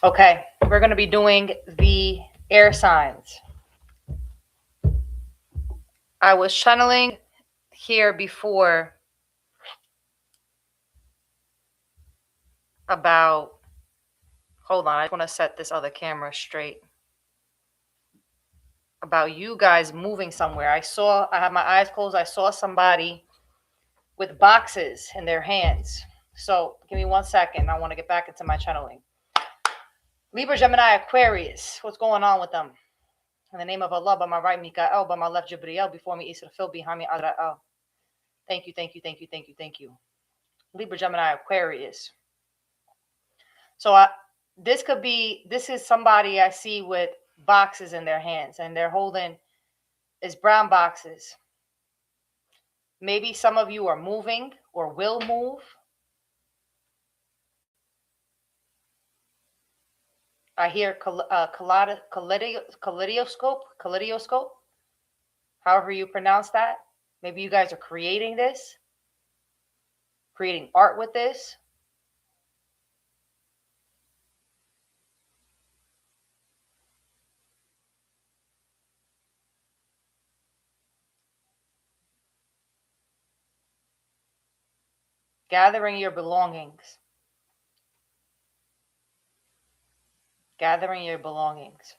Okay, we're going to be doing the air signs. I was channeling here before about, hold on, I just want to set this other camera straight. About you guys moving somewhere. I had my eyes closed. I saw somebody with boxes in their hands. So give me 1 second. I want to get back into my channeling. Libra, Gemini, Aquarius. What's going on with them? In the name of Allah, by my right, Mikael, by my left, Jibriel, before me, Israfil, behind me, Azrael. Thank you, thank you, thank you, thank you, thank you. Libra, Gemini, Aquarius. So this is somebody I see with boxes in their hands, and they're holding is brown boxes. Maybe some of you are moving or will move. I hear kaleidoscope, however you pronounce that. Maybe you guys are creating this, creating art with this. Gathering your belongings. Gathering your belongings.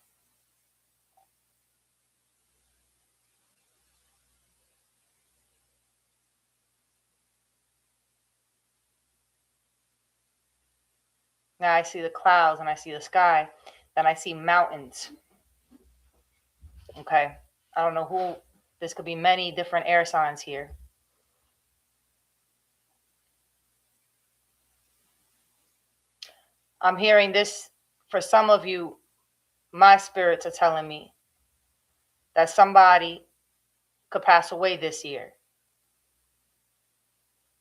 Now I see the clouds and I see the sky. Then I see mountains. Okay. I don't know who. This could be many different air signs here. I'm hearing this for some of you. My spirits are telling me that somebody could pass away this year.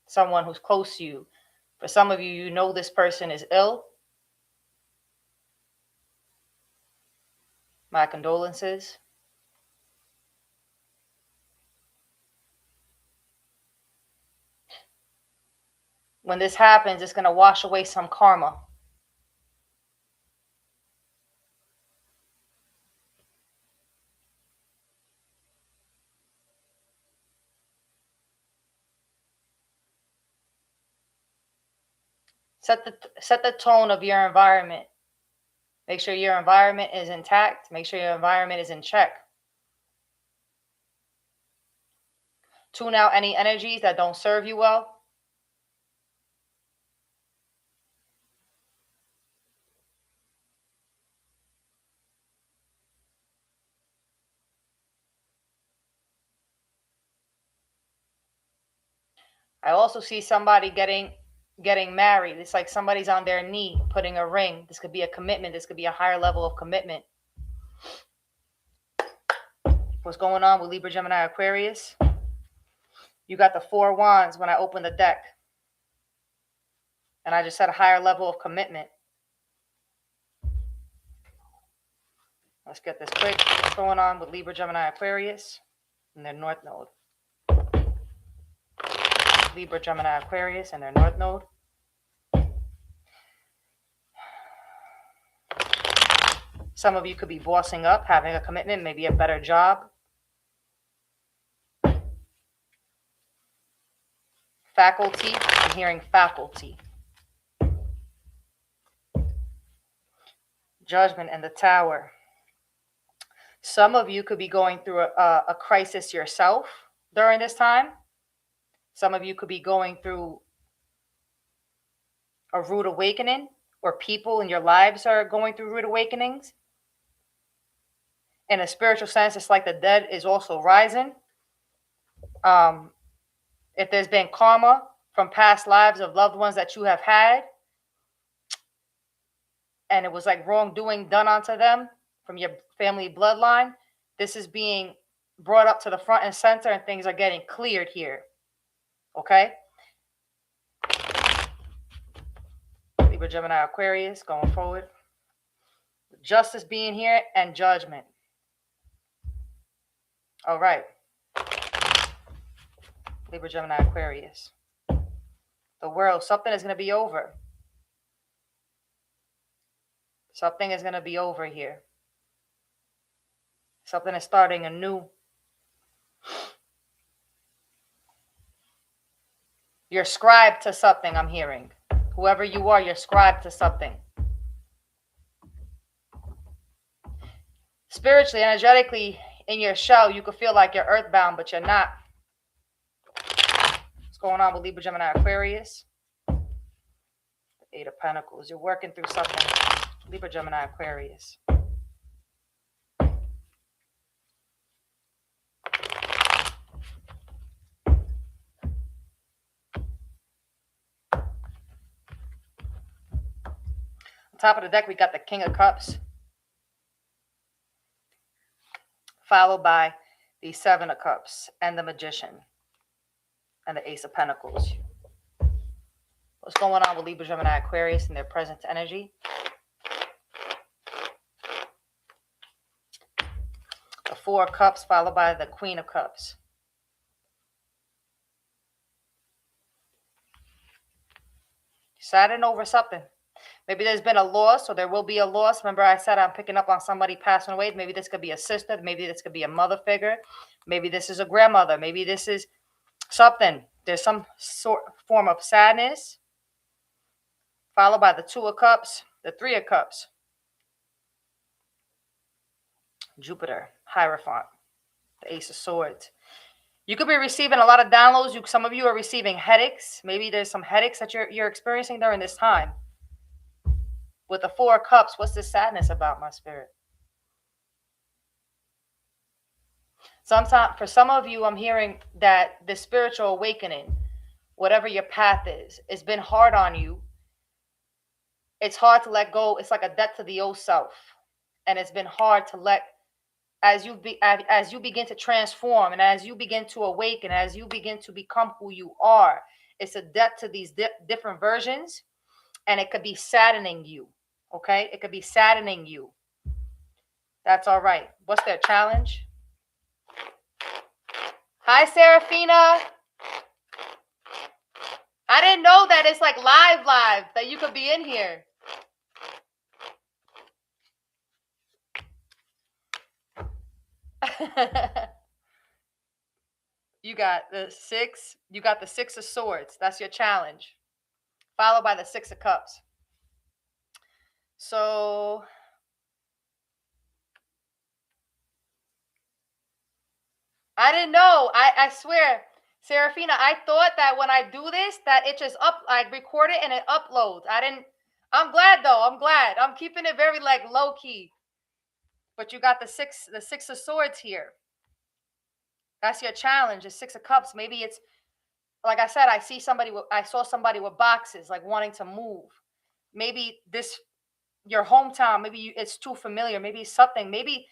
Someone who's close to you. For some of you, you know this person is ill. My condolences. When this happens, it's going to wash away some karma. Set the tone of your environment. Make sure your environment is intact. Make sure your environment is in check. Tune out any energies that don't serve you well. I also see somebody getting married. It's like somebody's on their knee putting a ring. This could be a commitment. This could be a higher level of commitment. What's going on with Libra, Gemini, Aquarius? You got the 4 wands when I opened the deck. And I just said a higher level of commitment. Let's get this quick. What's going on with Libra, Gemini, Aquarius and their North Node? Libra, Gemini, Aquarius and their North Node. Some of you could be bossing up, having a commitment, maybe a better job. Faculty. I'm hearing faculty. Judgment and the Tower. Some of you could be going through a crisis yourself during this time. Some of you could be going through a rude awakening, or people in your lives are going through rude awakenings. In a spiritual sense, it's like the dead is also rising. If there's been karma from past lives of loved ones that you have had, and it was like wrongdoing done onto them from your family bloodline, this is being brought up to the front and center, and things are getting cleared here. Okay? Libra, Gemini, Aquarius, going forward. Justice being here and judgment. All right. Libra, Gemini, Aquarius. The world, something is going to be over. Something is going to be over here. Something is starting anew. You're scribed to something, I'm hearing. Whoever you are, you're scribed to something. Spiritually, energetically, in your shell, you could feel like you're earthbound, but you're not. What's going on with Libra, Gemini, Aquarius? The Eight of Pentacles. You're working through something. Libra, Gemini, Aquarius. Top of the deck, we got the King of Cups, followed by the Seven of Cups and the Magician and the Ace of Pentacles. What's going on with Libra, Gemini, Aquarius and their present energy? The Four of Cups, followed by the Queen of Cups. Saddened over something. Maybe there's been a loss, or there will be a loss. Remember I said I'm picking up on somebody passing away. Maybe this could be a sister. Maybe this could be a mother figure. Maybe this is a grandmother. Maybe this is something. There's some form of sadness. Followed by the Two of Cups, the Three of Cups. Jupiter, Hierophant, the Ace of Swords. You could be receiving a lot of downloads. Some of you are receiving headaches. Maybe there's some headaches that you're experiencing during this time. With the Four of Cups, what's this sadness about, my spirit? Sometimes, for some of you, I'm hearing that the spiritual awakening, whatever your path is, it's been hard on you. It's hard to let go. It's like a debt to the old self. And it's been hard to let, as you begin to transform and as you begin to awaken, as you begin to become who you are, it's a debt to these different versions. And it could be saddening you. Okay, it could be saddening you. That's all right. What's their challenge? Hi, Serafina. I didn't know that it's like live, that you could be in here. You got the six. You got the Six of Swords. That's your challenge. Followed by the Six of Cups. So I didn't know. I swear, Serafina, I thought that when I do this, that it just I record it and it uploads. I'm glad though. I'm glad. I'm keeping it very like low key. But you got the Six of Swords here. That's your challenge, the Six of Cups. Maybe it's like I said, I saw somebody with boxes, like wanting to move. Maybe your hometown, maybe it's too familiar. Maybe something, maybe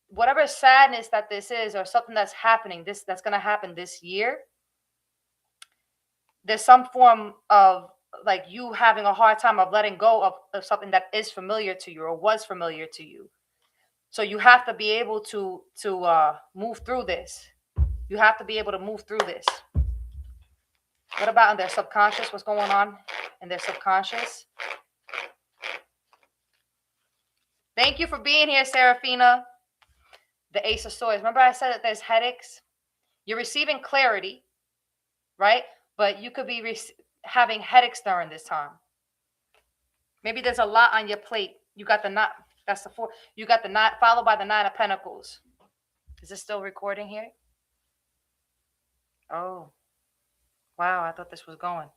whatever sadness that this is, or something that's happening, that's going to happen this year. There's some form of like you having a hard time of letting go of something that is familiar to you or was familiar to you. So you have to be able to move through this. You have to be able to move through this. What about in their subconscious? What's going on in their subconscious? Thank you for being here, Serafina. The Ace of Swords. Remember I said that there's headaches? You're receiving clarity, right? But you could be having headaches during this time. Maybe there's a lot on your plate. You got the knot. That's the four. You got the knot followed by the Nine of Pentacles. Is this still recording here? Oh. Wow, I thought this was going.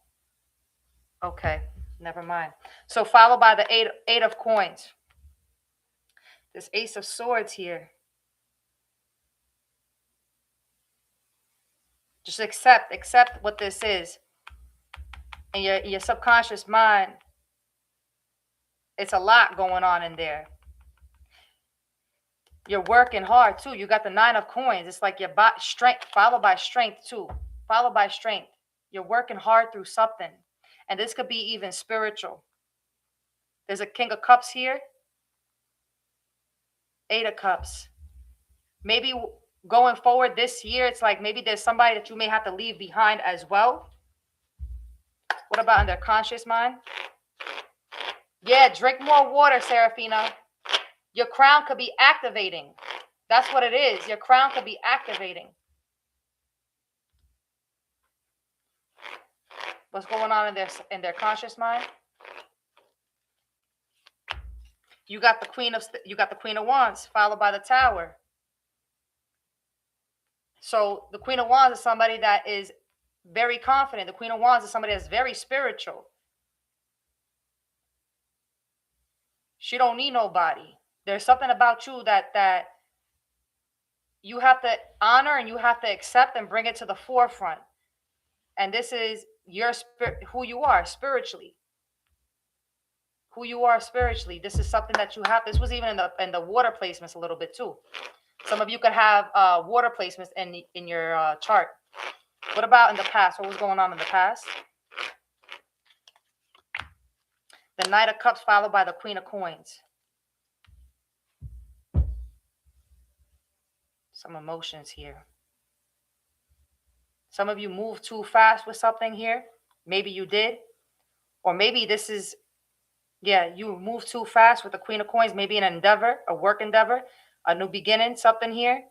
Okay, never mind. So followed by the eight of Coins. This Ace of Swords here. Just accept what this is. And your subconscious mind, it's a lot going on in there. You're working hard too. You got the Nine of Coins. It's like your strength, followed by strength too. Followed by strength. You're working hard through something. And this could be even spiritual. There's a King of Cups here. Eight of Cups. Maybe going forward this year, it's like maybe there's somebody that you may have to leave behind as well. What about in their conscious mind? Yeah, drink more water, Serafina. Your crown could be activating. That's what it is. Your crown could be activating. What's going on in their conscious mind? You got the Queen of Wands, followed by the Tower. So the Queen of Wands is somebody that is very confident. The Queen of Wands is somebody that's very spiritual. She don't need nobody. There's something about you that you have to honor and you have to accept and bring it to the forefront. And this is your spirit, who you are spiritually. Who you are spiritually. This is something that you have. This was even in the water placements a little bit too. Some of you could have water placements in your chart. What about in the past? What was going on in the past? The Knight of Cups followed by the Queen of Coins. Some emotions here. Some of you moved too fast with something here. Maybe you did. Or maybe this is, yeah, you moved too fast with the Queen of Coins. Maybe an endeavor, a work endeavor, a new beginning, something here.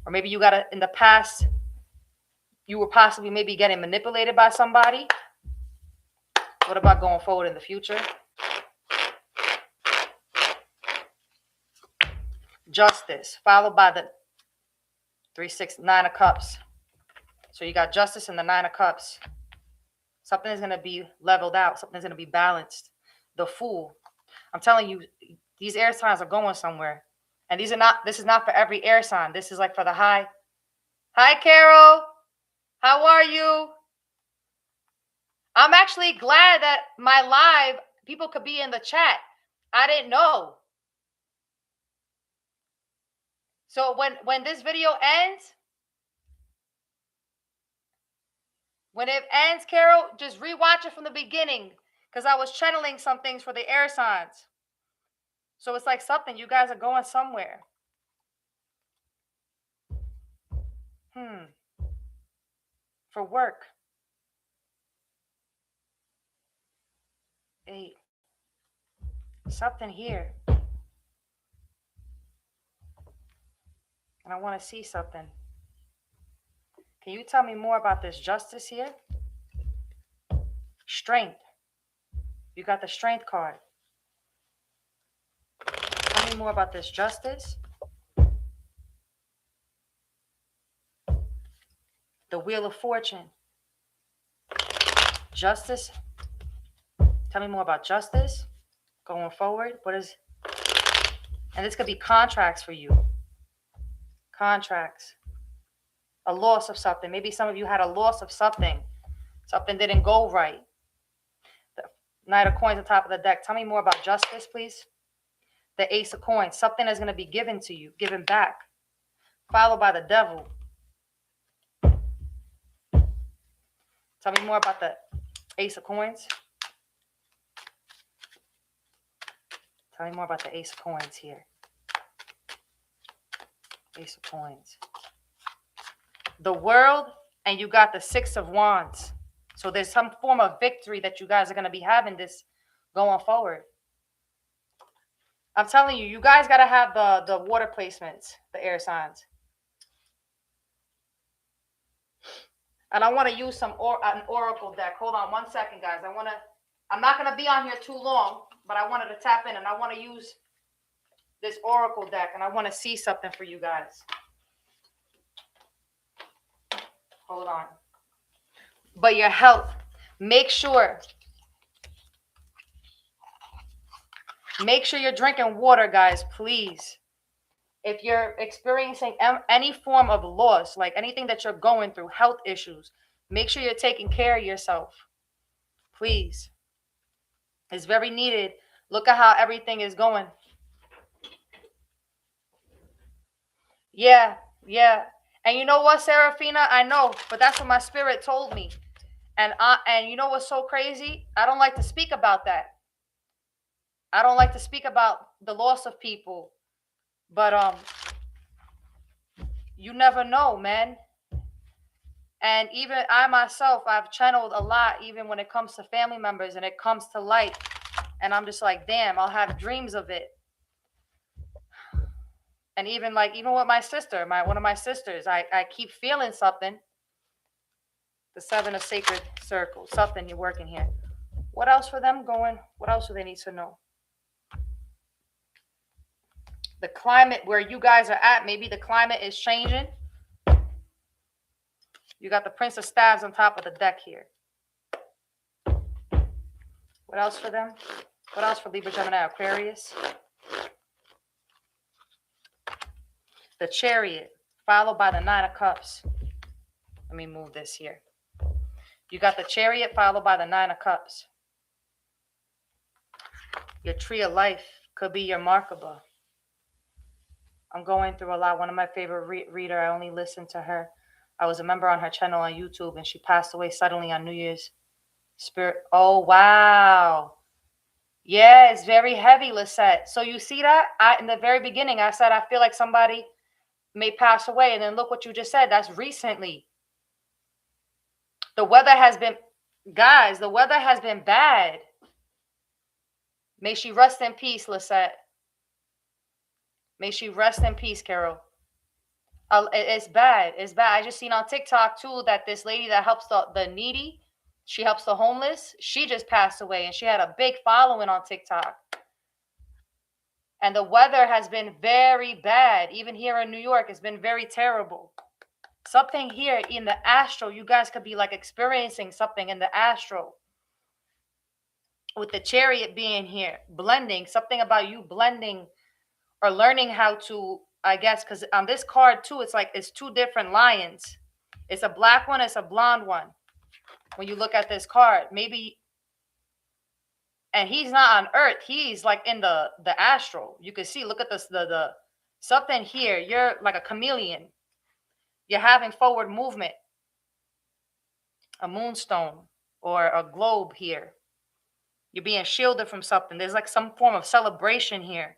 Or maybe you got in the past, you were possibly maybe getting manipulated by somebody. What about going forward in the future? Justice, followed by the 9 of Cups. So you got Justice and the 9 of Cups. Something is going to be leveled out. Something is going to be balanced. The Fool. I'm telling you, these air signs are going somewhere. And this is not for every air sign. This is like for the high. Hi, Carol. How are you? I'm actually glad that my live, people could be in the chat. I didn't know. So when this video ends, when it ends, Carol, just rewatch it from the beginning because I was channeling some things for the air signs. So it's like something, you guys are going somewhere. For work. 8. Something here. And I want to see something. Can you tell me more about this Justice here? Strength. You got the Strength card. Tell me more about this Justice. The Wheel of Fortune. Justice. Tell me more about Justice. Going forward. What is... And this could be contracts for you. Contracts. A loss of something. Maybe some of you had a loss of something. Something didn't go right. The Knight of Coins on top of the deck. Tell me more about Justice, please. The Ace of Coins. Something is going to be given to you. Given back. Followed by the Devil. Tell me more about the Ace of Coins. Tell me more about the Ace of Coins here. Ace of Coins. The World, and you got the 6 of Wands. So there's some form of victory that you guys are going to be having this going forward. I'm telling you, you guys got to have the water placements, the air signs. And I want to use an oracle deck. Hold on one second, guys. I'm not going to be on here too long, but I wanted to tap in and I want to use this oracle deck and I want to see something for you guys. Hold on. But your health, make sure you're drinking water, guys, please. If you're experiencing any form of loss, like anything that you're going through, health issues, make sure you're taking care of yourself. Please. It's very needed. Look at how everything is going. Yeah. And you know what, Serafina? I know, but that's what my spirit told me. And you know what's so crazy? I don't like to speak about that. I don't like to speak about the loss of people. But you never know, man. And even I myself, I've channeled a lot, even when it comes to family members and it comes to light. And I'm just like, damn, I'll have dreams of it. And even with my sister, one of my sisters, I keep feeling something. The 7 of sacred circles, something you're working here. What else for them going? What else do they need to know? The climate where you guys are at, maybe the climate is changing. You got the Prince of Staves on top of the deck here. What else for them? What else for Libra, Gemini, Aquarius? The Chariot, followed by the 9 of Cups. Let me move this here. You got the Chariot, followed by the 9 of Cups. Your Tree of Life could be your Merkaba. I'm going through a lot. One of my favorite reader, I only listened to her. I was a member on her channel on YouTube, and she passed away suddenly on New Year's. Spirit. Oh, wow. Yeah, it's very heavy, Lisette. So you see that? In the very beginning, I said, I feel like somebody may pass away. And then look what you just said. That's recently. The weather has been, guys, the weather has been bad. May she rest in peace, Lisette. May she rest in peace, Carol. It's bad. It's bad. I just seen on TikTok, too, that this lady that helps the needy, she helps the homeless, she just passed away. And she had a big following on TikTok. And the weather has been very bad. Even here in New York, it's been very terrible. Something here in the astral, you guys could be like experiencing something in the astral. With the Chariot being here, blending, something about you blending or learning how to, I guess, because on this card too, it's 2 different lions. It's a black one, it's a blonde one. When you look at this card, maybe, and he's not on Earth, he's like in the astral. You can see, look at this, the something here. You're like a chameleon. You're having forward movement. A moonstone or a globe here. You're being shielded from something. There's like some form of celebration here.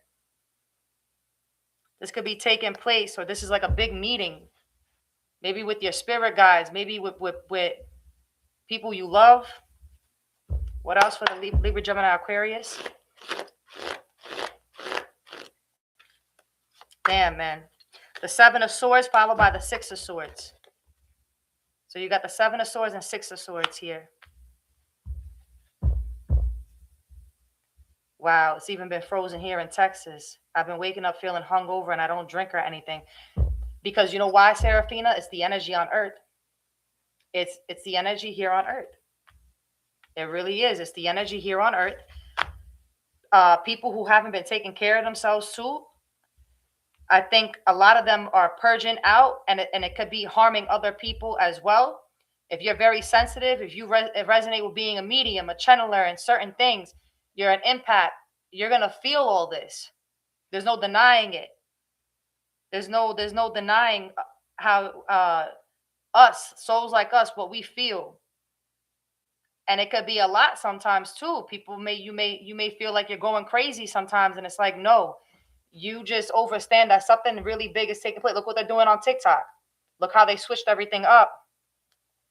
This could be taking place, or this is like a big meeting. Maybe with your spirit guides, maybe with people you love. What else for the Libra, Gemini, Aquarius? Damn, man. The 7 of Swords followed by the 6 of Swords. So you got the 7 of Swords and 6 of Swords here. Wow, it's even been frozen here in Texas. I've been waking up feeling hungover and I don't drink or anything. Because you know why, Serafina? It's the energy on Earth. It's the energy here on Earth. It really is. It's the energy here on Earth. People who haven't been taking care of themselves too, I think a lot of them are purging out, and it could be harming other people as well. If you're very sensitive, if you resonate with being a medium, a channeler, and certain things, you're an empath, you're going to feel all this. There's no denying it. There's no denying how us, souls like us, what we feel. And it could be a lot sometimes too. You may feel like you're going crazy sometimes, and it's like, no, you just overstand that something really big is taking place. Look what they're doing on TikTok. Look how they switched everything up.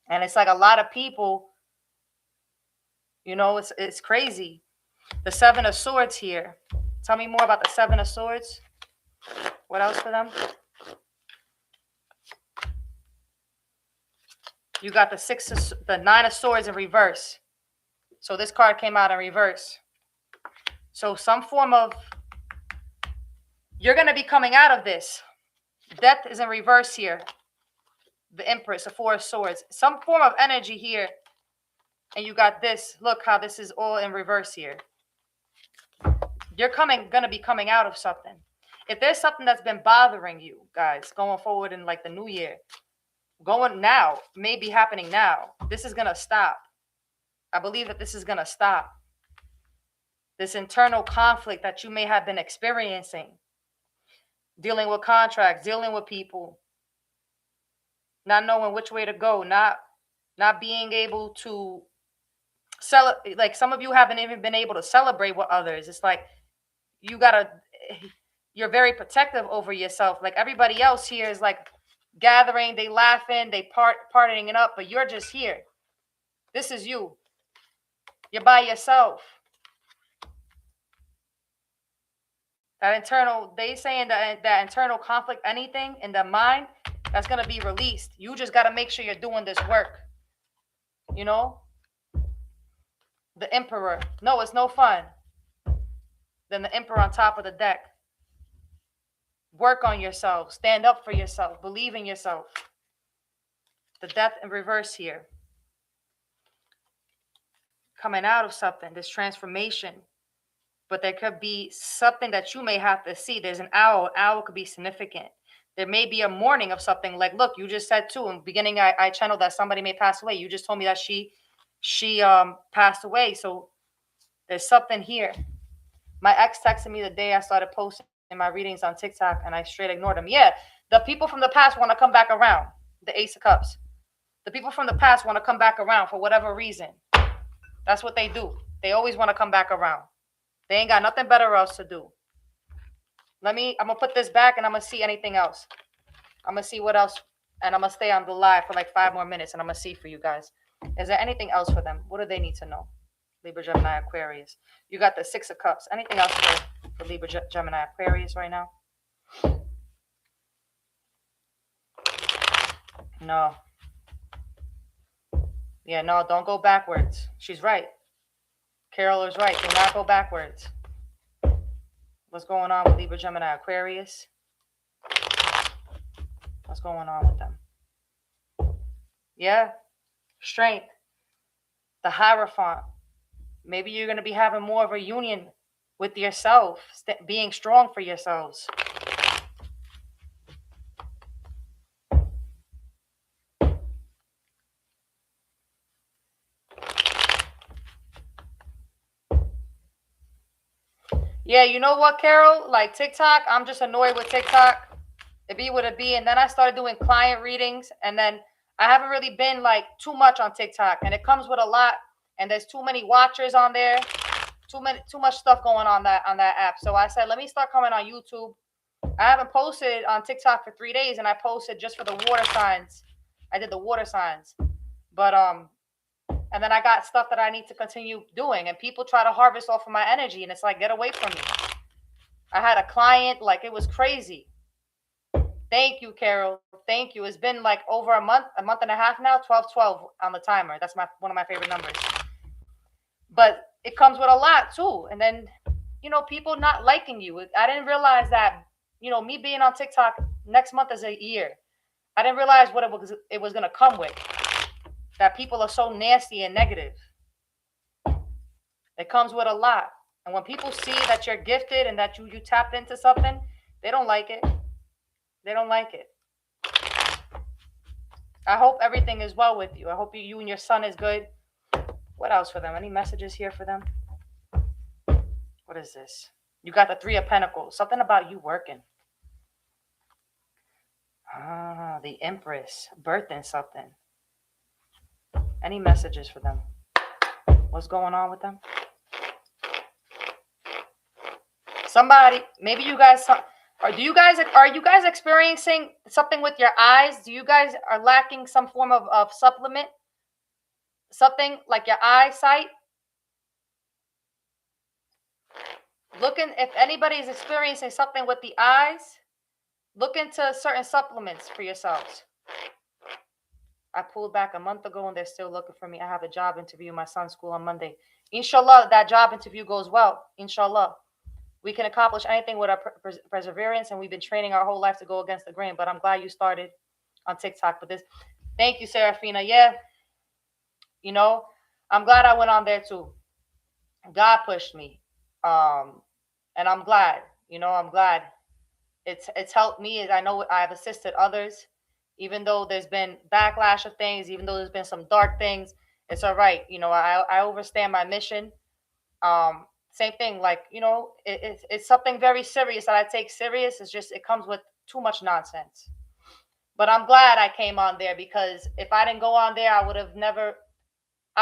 And it's like a lot of people, it's crazy. The 7 of Swords here. Tell me more about the 7 of Swords. What else for them? You got the 9 of Swords in reverse. So this card came out in reverse. So some form of, you're going to be coming out of this. Death is in reverse here. The Empress, the 4 of Swords. Some form of energy here. And you got this. Look how this is all in reverse here. You're going to be coming out of something. If there's something that's been bothering you, guys, going forward in like the new year, going now, maybe happening now, this is going to stop. I believe that this is going to stop. This internal conflict that you may have been experiencing, dealing with contracts, dealing with people, not knowing which way to go, not being able to celebrate. Like some of you haven't even been able to celebrate with others. It's like you're very protective over yourself. Like everybody else here is like gathering, they laughing, they partying it up, but you're just here. This is you. You're by yourself. They saying that internal conflict, anything in the mind, that's gonna be released. You just gotta make sure you're doing this work. You know, the Emperor. No, it's no fun. Then the Emperor on top of the deck. Work on yourself. Stand up for yourself. Believe in yourself. The Death in reverse here. Coming out of something, this transformation. But there could be something that you may have to see. There's an owl. Owl could be significant. There may be a mourning of something. Like, look, you just said too in the beginning, I channeled that somebody may pass away. You just told me that she passed away. So there's something here. My ex texted me the day I started posting my readings on TikTok, and I straight ignored him. Yeah, the people from the past want to come back around. The Ace of Cups. The people from the past want to come back around for whatever reason. That's what they do. They always want to come back around. They ain't got nothing better else to do. I'm going to put this back, and I'm going to see anything else. I'm going to see what else, and I'm going to stay on the live for like 5 more minutes, and I'm going to see for you guys. Is there anything else for them? What do they need to know? Libra, Gemini, Aquarius. You got the Six of Cups. Anything else for Libra, Gemini, Aquarius right now? No. Yeah, no, don't go backwards. She's right. Carol is right. Do not go backwards. What's going on with Libra, Gemini, Aquarius? What's going on with them? Yeah. Strength. The Hierophant. Maybe you're going to be having more of a union with yourself, being strong for yourselves. Yeah, you know what, Carol? Like TikTok, I'm just annoyed with TikTok. It be what it be. And then I started doing client readings. And then I haven't really been like too much on TikTok. And it comes with a lot. And there's too many watchers on there. Too much stuff going on that app. So I said, let me start coming on YouTube. I haven't posted on TikTok for 3 days. And I posted just for the water signs. I did the water signs. But and then I got stuff that I need to continue doing. And people try to harvest off of my energy. And it's like, get away from me. I had a client, like, it was crazy. Thank you, Carol. Thank you. It's been like over a month and a half now. 12-12 on the timer. That's one of my favorite numbers. But it comes with a lot, too. And then, you know, people not liking you. I didn't realize that, you know, me being on TikTok next month is a year. I didn't realize what it was going to come with. That people are so nasty and negative. It comes with a lot. And when people see that you're gifted and that you tapped into something, they don't like it. They don't like it. I hope everything is well with you. I hope you and your son is good. What else for them? Any messages here for them? What is this? You got the Three of Pentacles. Something about you working. Ah, the Empress. Birthing something. Any messages for them? What's going on with them? Somebody, maybe you guys, are you guys experiencing something with your eyes? Do you guys are lacking some form of supplement? Something like your eyesight? If anybody is experiencing something with the eyes, look into certain supplements for yourselves. I pulled back a month ago and they're still looking for me. I have a job interview in my son's school on Monday. Inshallah, that job interview goes well. Inshallah. We can accomplish anything with our perseverance, and we've been training our whole life to go against the grain. But I'm glad you started on TikTok with this. Thank you, Serafina. Yeah. You know, I'm glad I went on there too. God pushed me. And I'm glad, I'm glad it's helped me. I know I've assisted others. Even though there's been backlash of things, even though there's been some dark things, it's all right. I overstand my mission. Same thing, like, it's something very serious that I take serious. It's just, it comes with too much nonsense. But I'm glad I came on there, because if I didn't go on there, I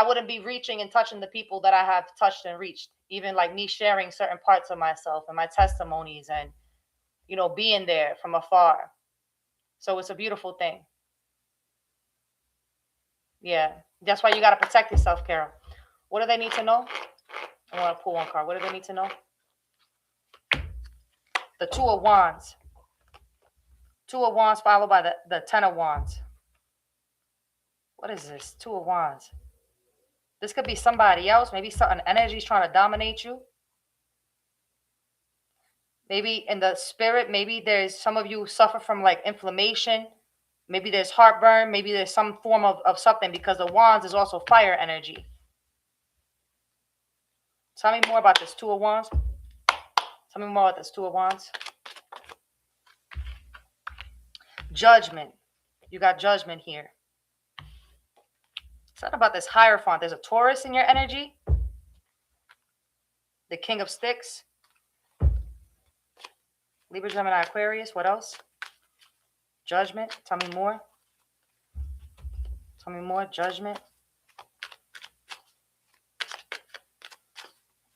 wouldn't be reaching and touching the people that I have touched and reached. Even like me sharing certain parts of myself and my testimonies and, being there from afar. So it's a beautiful thing. Yeah. That's why you got to protect yourself, Carol. What do they need to know? I want to pull one card. What do they need to know? The Two of Wands. Two of Wands followed by the Ten of Wands. What is this? Two of Wands. This could be somebody else. Maybe an energy is trying to dominate you. Maybe in the spirit, maybe there's some of you suffer from like inflammation. Maybe there's heartburn. Maybe there's some form of something, because the Wands is also fire energy. Tell me more about this Two of Wands. Tell me more about this Two of Wands. Judgment. You got Judgment here. Something about this Hierophant. There's a Taurus in your energy. The King of Sticks. Libra, Gemini, Aquarius. What else? Judgment. Tell me more. Tell me more. Judgment.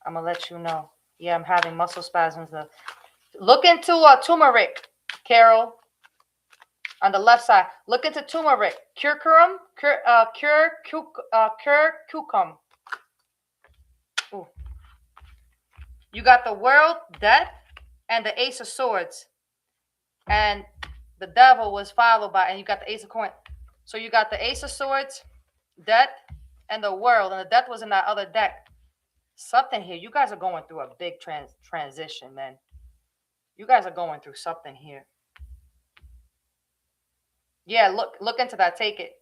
I'm going to let you know. Yeah, I'm having muscle spasms. Look into turmeric, Carol. On the left side. Look into turmeric. Curcumin. Curcumin. Ooh. You got the World, Death, and the Ace of Swords. And the Devil was followed by, and you got the Ace of Coins. So you got the Ace of Swords, Death, and the World. And the Death was in that other deck. Something here. You guys are going through a big transition, man. You guys are going through something here. Yeah, look into that. Take it.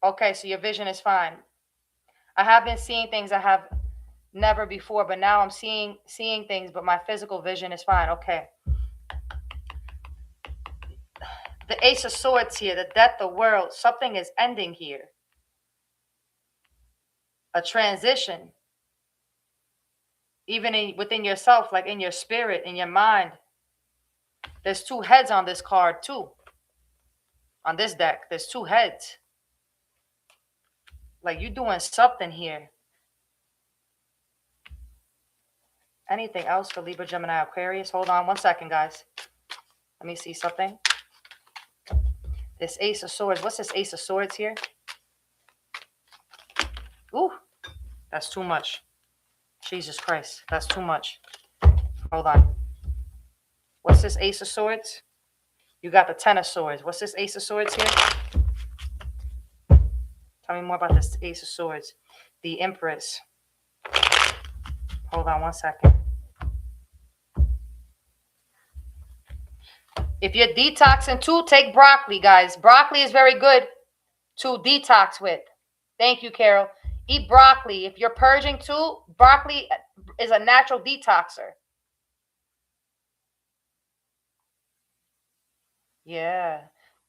Okay, so your vision is fine. I have been seeing things I have never before, but now I'm seeing things, but my physical vision is fine. Okay. The Ace of Swords here, the Death, the World. Something is ending here. A transition. Even within yourself, like in your spirit, in your mind. There's two heads on this card too. On this deck, there's two heads. Like you're doing something here. Anything else for Libra, Gemini, Aquarius? Hold on one second, guys. Let me see something. This Ace of Swords. What's this Ace of Swords here? Ooh, that's too much. Jesus Christ, that's too much. Hold on. What's this Ace of Swords? You got the Ten of Swords. What's this Ace of Swords here? Tell me more about this Ace of Swords. The Empress. Hold on one second. If you're detoxing too, take broccoli, guys. Broccoli is very good to detox with. Thank you, Carol. Eat broccoli. If you're purging too, broccoli is a natural detoxer. Yeah.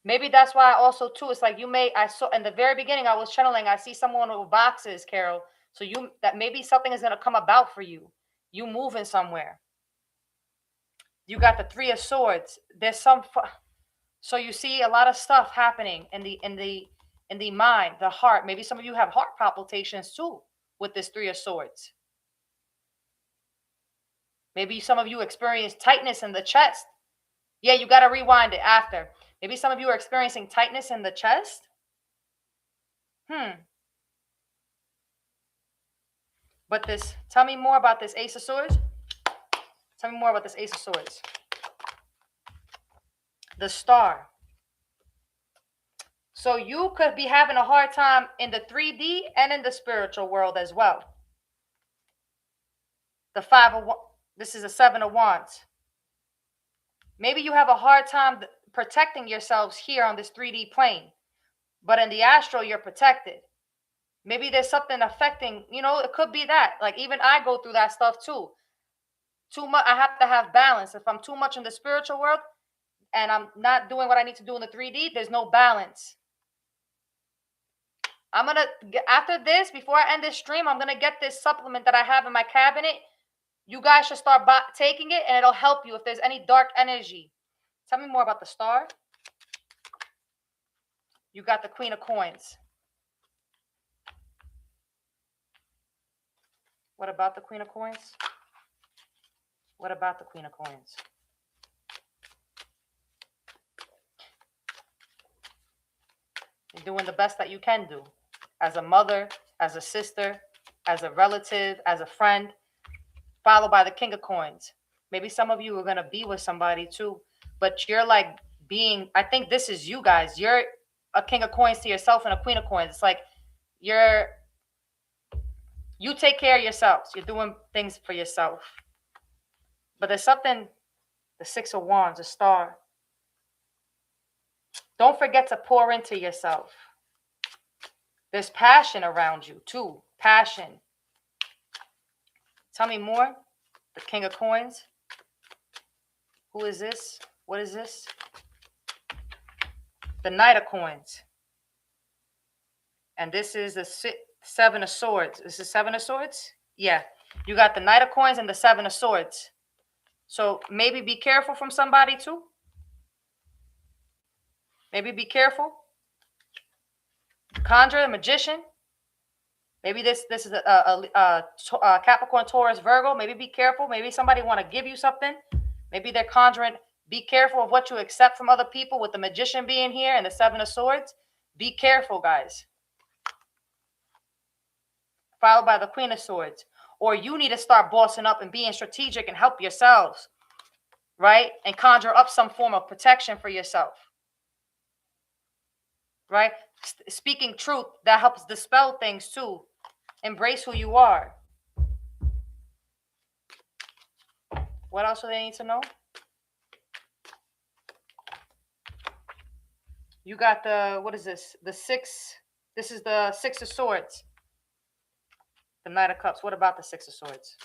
Maybe that's why also too, it's like I saw in the very beginning, I was channeling, I see someone with boxes, Carol. So that maybe something is going to come about for you. You moving somewhere. You got the Three of Swords. There's so you see a lot of stuff happening in the mind, the heart. Maybe some of you have heart palpitations too with this Three of Swords. Maybe some of you experience tightness in the chest. Yeah, you got to rewind it after. Maybe some of you are experiencing tightness in the chest. But tell me more about this Ace of Swords. Tell me more about this Ace of Swords. The Star. So you could be having a hard time in the 3D and in the spiritual world as well. The this is a Seven of Wands. Maybe you have a hard time protecting yourselves here on this 3D plane. But in the astral, you're protected. Maybe there's something affecting, it could be that. Like even I go through that stuff too. Too much, I have to have balance. If I'm too much in the spiritual world and I'm not doing what I need to do in the 3D, there's no balance. I'm going to, after this, before I end this stream, I'm going to get this supplement that I have in my cabinet. You guys should start taking it, and it'll help you if there's any dark energy. Tell me more about the Star. You got the Queen of Coins. What about the Queen of Coins? What about the Queen of Coins? You're doing the best that you can do. As a mother, as a sister, as a relative, as a friend. Followed by the King of Coins. Maybe some of you are going to be with somebody too, but you're like being, I think this is you guys. You're a king of coins to yourself and a queen of coins. It's like you take care of yourselves. You're doing things for yourself. But there's something, the Six of Wands, a star. Don't forget to pour into yourself. There's passion around you too. Passion. Tell me more. The King of Coins. Who is this? What is this? The Knight of Coins. And this is the Seven of Swords. This is Seven of Swords? Yeah. You got the Knight of Coins and the Seven of Swords. So maybe be careful from somebody too. Maybe be careful. Conjurer, magician. Maybe this is a Capricorn, Taurus, Virgo. Maybe be careful. Maybe somebody want to give you something. Maybe they're conjuring. Be careful of what you accept from other people, with the magician being here and the Seven of Swords. Be careful, guys. Followed by the Queen of Swords. Or you need to start bossing up and being strategic and help yourselves, right? And conjure up some form of protection for yourself, right? Speaking truth, that helps dispel things too. Embrace who you are. What else do they need to know? You got the, what is this? The six. This is the Six of Swords. The Knight of Cups. What about the Six of Swords?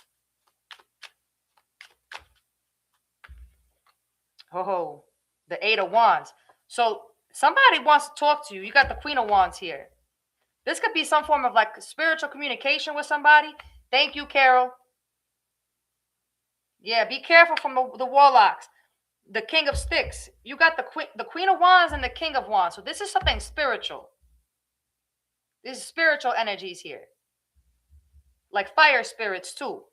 Oh, the Eight of Wands. So somebody wants to talk to you. You got the Queen of Wands here. This could be some form of like spiritual communication with somebody. Thank you, Carol. Yeah, be careful from the warlocks. The King of Sticks. You got the Queen of Wands and the King of Wands. So this is something spiritual. This is spiritual energies here. Like fire spirits too.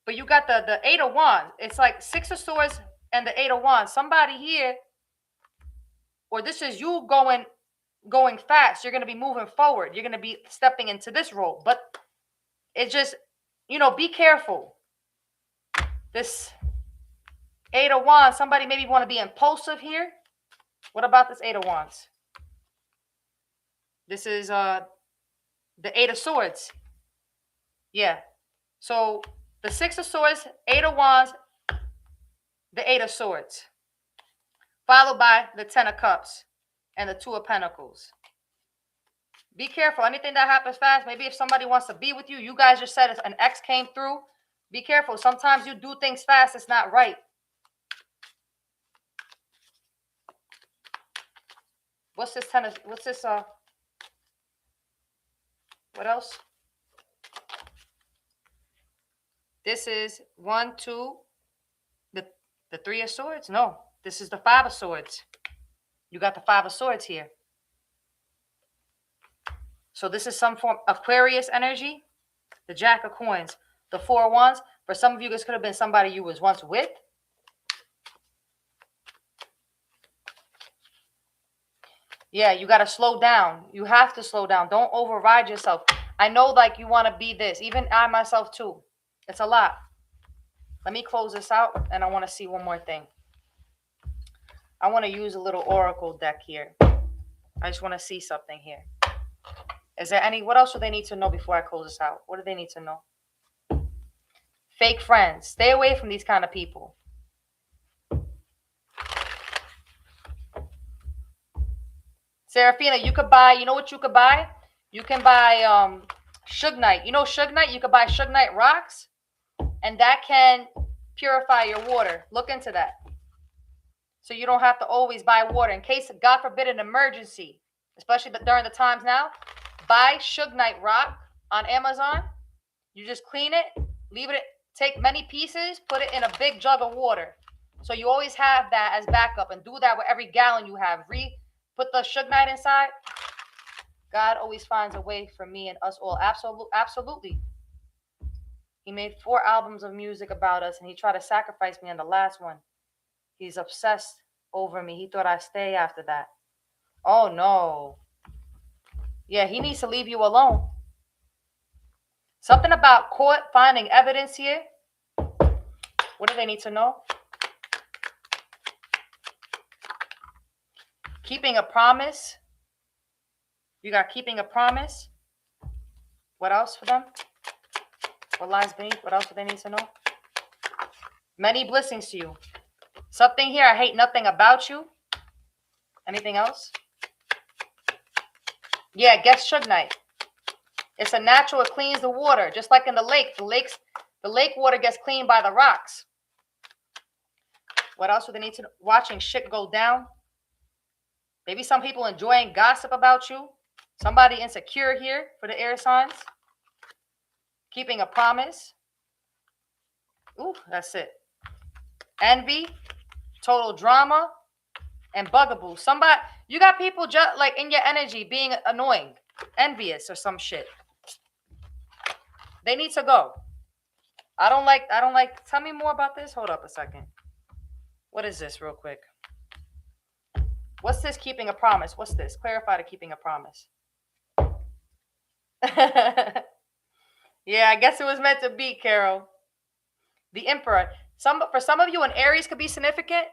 But you got the Eight of Wands. It's like Six of Swords and the Eight of Wands. Somebody here, or this is you going fast. You're going to be moving forward. You're going to be stepping into this role. But it's just, be careful. This Eight of Wands, somebody maybe want to be impulsive here. What about this Eight of Wands? This is the Eight of Swords. Yeah. So the Six of Swords, Eight of Wands, the Eight of Swords. Followed by the Ten of Cups and the Two of Pentacles. Be careful. Anything that happens fast, maybe if somebody wants to be with you, you guys just said an ex came through. Be careful. Sometimes you do things fast. It's not right. What's this what else? This is 1, 2, the Three of Swords. No, this is the Five of Swords. You got the Five of Swords here. So this is some form of Aquarius energy. The Jack of Coins. The Four of Wands. For some of you, this could have been somebody you was once with. Yeah, you got to slow down. You have to slow down. Don't override yourself. I know, like, you want to be this. Even I myself too. It's a lot. Let me close this out, and I want to see one more thing. I want to use a little oracle deck here. I just want to see something here. Is there any, what else do they need to know before I close this out? What do they need to know? Fake friends. Stay away from these kind of people. Serafina, you could buy, you know what you could buy? You can buy Suge Knight. You know Suge Knight? You could buy Suge Knight rocks, and that can purify your water. Look into that. So you don't have to always buy water. In case, God forbid, an emergency, especially during the times now, buy Suge Knight rock on Amazon. You just clean it, leave it, take many pieces, put it in a big jug of water. So you always have that as backup, and do that with every gallon you have. Put the Suge Knight inside. God always finds a way for me and us all. Absolutely. He made 4 albums of music about us, and he tried to sacrifice me on the last one. He's obsessed over me. He thought I'd stay after that. Oh, no. Yeah, he needs to leave you alone. Something about court finding evidence here. What do they need to know? Keeping a promise. You got keeping a promise. What else for them? What lies beneath? What else do they need to know? Many blessings to you. Something here, I hate nothing about you. Anything else? Yeah, guess Sugnite. It's a natural, it cleans the water. Just like in the lake. The lake water gets cleaned by the rocks. What else do they need to know? Watching shit go down. Maybe some people enjoying gossip about you. Somebody insecure here for the air signs. Keeping a promise. Ooh, that's it. Envy, total drama, and bugaboo. Somebody, you got people just like in your energy being annoying, envious or some shit. They need to go. I don't like, tell me more about this. Hold up a second. What is this real quick? What's this keeping a promise? What's this? Clarify the keeping a promise. Yeah, I guess it was meant to be, Carol. The Emperor. For some of you, an Aries could be significant.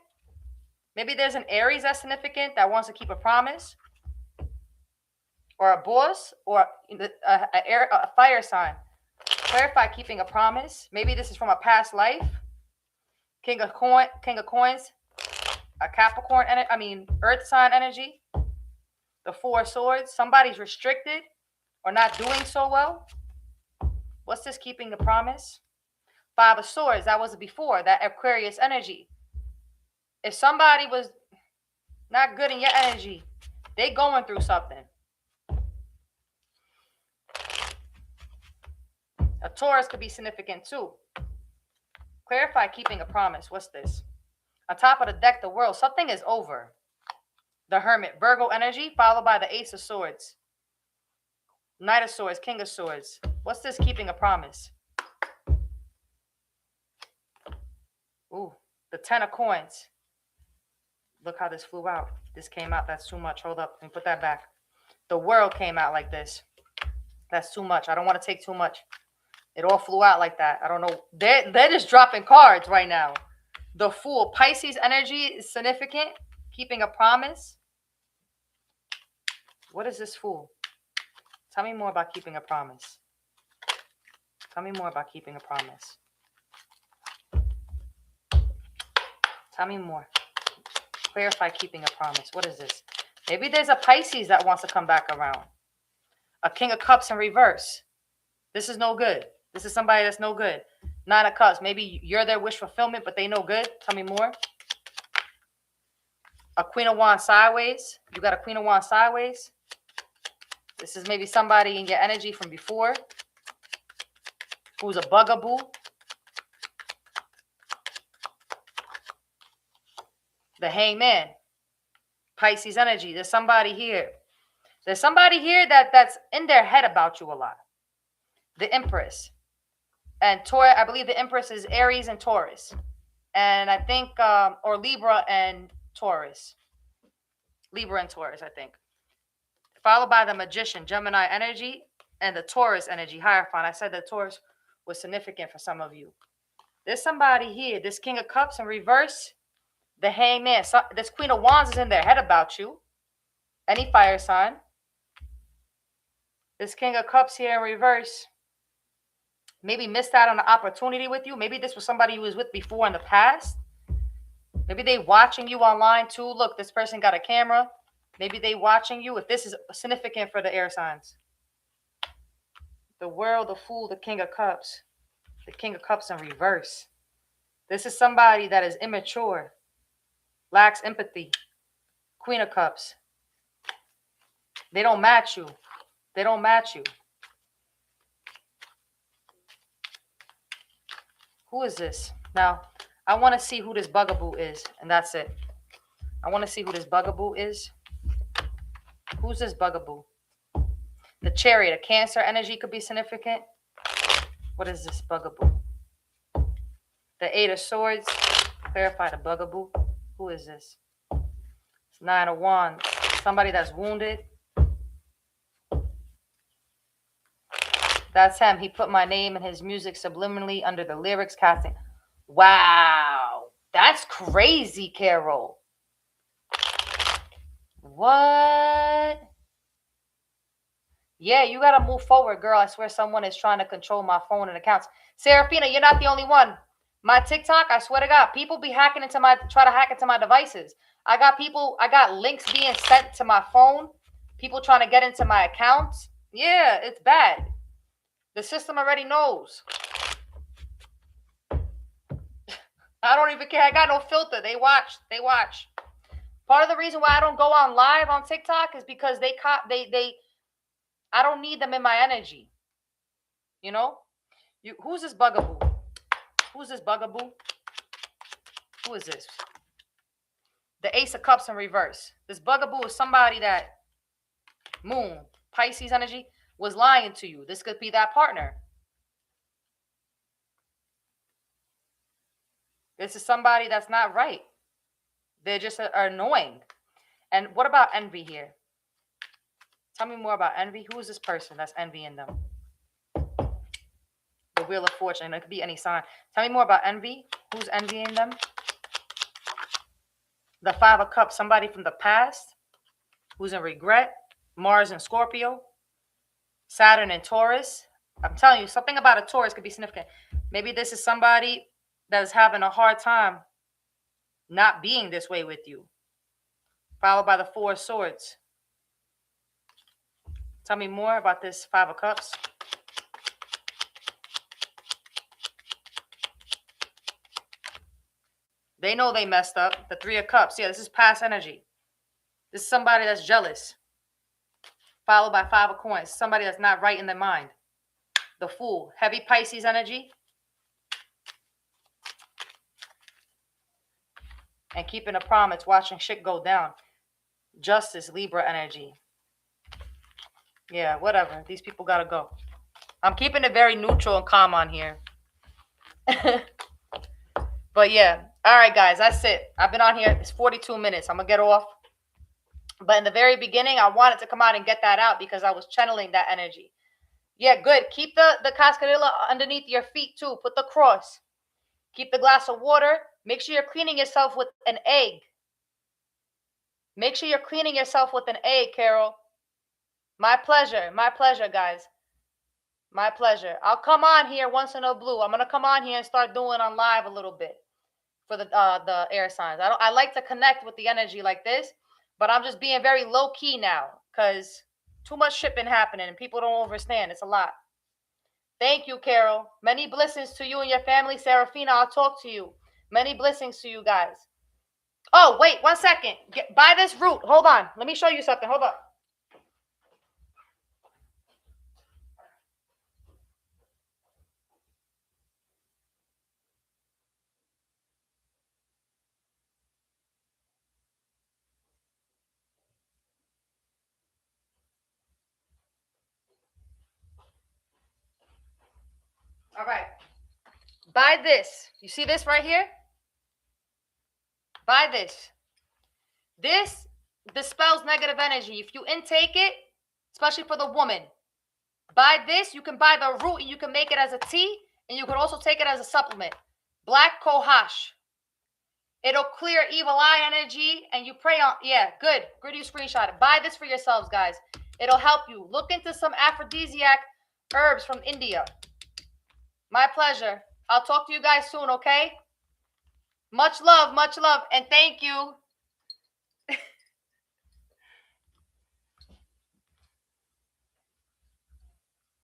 Maybe there's an Aries that's significant that wants to keep a promise. Or a boss, or a fire sign. Clarify keeping a promise. Maybe this is from a past life. King of Coins. A Capricorn, Earth sign energy. The Four of Swords. Somebody's restricted or not doing so well. What's this keeping the promise? Five of Swords. That was before. That Aquarius energy. If somebody was not good in your energy, they going through something. A Taurus could be significant too. Clarify keeping a promise. What's this? On top of the deck, the World. Something is over. The Hermit. Virgo energy followed by the Ace of Swords. Knight of Swords. King of Swords. What's this keeping a promise? Ooh. The Ten of Coins. Look how this flew out. This came out. That's too much. Hold up. Let me put that back. The World came out like this. That's too much. I don't want to take too much. It all flew out like that. I don't know. They're just dropping cards right now. The Fool. Pisces energy is significant. Keeping a promise. What is this Fool? Tell me more about keeping a promise. Tell me more about keeping a promise. Tell me more. Clarify keeping a promise. What is this? Maybe there's a Pisces that wants to come back around. A King of Cups in reverse. This is no good. This is somebody that's no good. Nine of Cups. Maybe you're their wish fulfillment, but they no good. Tell me more. A Queen of Wands sideways. You got a Queen of Wands sideways. This is maybe somebody in your energy from before who's a bugaboo. The Hangman. Pisces energy. There's somebody here. There's somebody here that's in their head about you a lot. The Empress. And Taurus, I believe the Empress is Aries and Taurus. And I think, or Libra and Taurus. Libra and Taurus, I think. Followed by the Magician, Gemini energy, and the Taurus energy, Hierophant. I said that Taurus was significant for some of you. There's somebody here. This King of Cups in reverse. The Hangman. This Queen of Wands is in their head about you. Any fire sign. This King of Cups here in reverse. Maybe missed out on an opportunity with you. Maybe this was somebody you was with before in the past. Maybe they watching you online too. Look, this person got a camera. Maybe they watching you. If this is significant for the air signs. The World, the Fool, the King of Cups. The King of Cups in reverse. This is somebody that is immature. Lacks empathy. Queen of Cups. They don't match you. They don't match you. Who is this? Now, I want to see who this bugaboo is, and that's it. I want to see who this bugaboo is. Who's this bugaboo? The Chariot, a Cancer energy could be significant. What is this bugaboo? The Eight of Swords. Clarify the bugaboo. Who is this? It's Nine of Wands. Somebody that's wounded. That's him. He put my name in his music subliminally under the lyrics, casting Wow. That's crazy, Carol. What? Yeah, you got to move forward, girl. I swear someone is trying to control my phone and accounts. Serafina, you're not the only one. My TikTok, I swear to God, people be hacking into try to hack into my devices. I got links being sent to my phone. People trying to get into my accounts. Yeah, it's bad. The system already knows. I don't even care. I got no filter. They watch. Part of the reason why I don't go on live on TikTok is because I don't need them in my energy. You know? Who's this bugaboo? Who's this bugaboo? Who is this? The Ace of Cups in reverse. This bugaboo is somebody that Moon, Pisces energy, was lying to you. This could be that partner. This is somebody that's not right. They're just annoying. And what about envy here? Tell me more about envy. Who is this person that's envying them? The Wheel of Fortune. It could be any sign. Tell me more about envy. Who's envying them? The Five of Cups. Somebody from the past who's in regret. Mars and Scorpio. Saturn and Taurus. I'm telling you, something about a Taurus could be significant. Maybe this is somebody that is having a hard time not being this way with you. Followed by the Four of Swords. Tell me more about this Five of Cups. They know they messed up. The Three of Cups. Yeah, this is past energy. This is somebody that's jealous. Followed by Five of Coins. Somebody that's not right in their mind. The Fool. Heavy Pisces energy. And keeping a promise. Watching shit go down. Justice. Libra energy. Yeah, whatever. These people gotta go. I'm keeping it very neutral and calm on here. But yeah. All right, guys. That's it. I've been on here. It's 42 minutes. I'm going to get off. But in the very beginning, I wanted to come out and get that out because I was channeling that energy. Yeah, good. Keep the cascarilla underneath your feet too. Put the cross. Keep the glass of water. Make sure you're cleaning yourself with an egg. Make sure you're cleaning yourself with an egg, Carol. My pleasure. My pleasure, guys. My pleasure. I'll come on here once in a blue. I'm going to come on here and start doing on live a little bit for the air signs. I like to connect with the energy like this, but I'm just being very low key now because too much shit been happening and people don't understand. It's a lot. Thank you, Carol. Many blessings to you and your family. Serafina, I'll talk to you. Many blessings to you guys. Oh, wait, 1 second. Buy this root. Hold on. Let me show you something. Hold up. All right. Buy this. You see this right here? Buy this. This dispels negative energy. If you intake it, especially for the woman, buy this. You can buy the root and you can make it as a tea, and you can also take it as a supplement. Black Kohash. It'll clear evil eye energy, and you pray on. Yeah, good. Good, you screenshot it. Buy this for yourselves, guys. It'll help you. Look into some aphrodisiac herbs from India. My pleasure. I'll talk to you guys soon, okay? Much love, and thank you.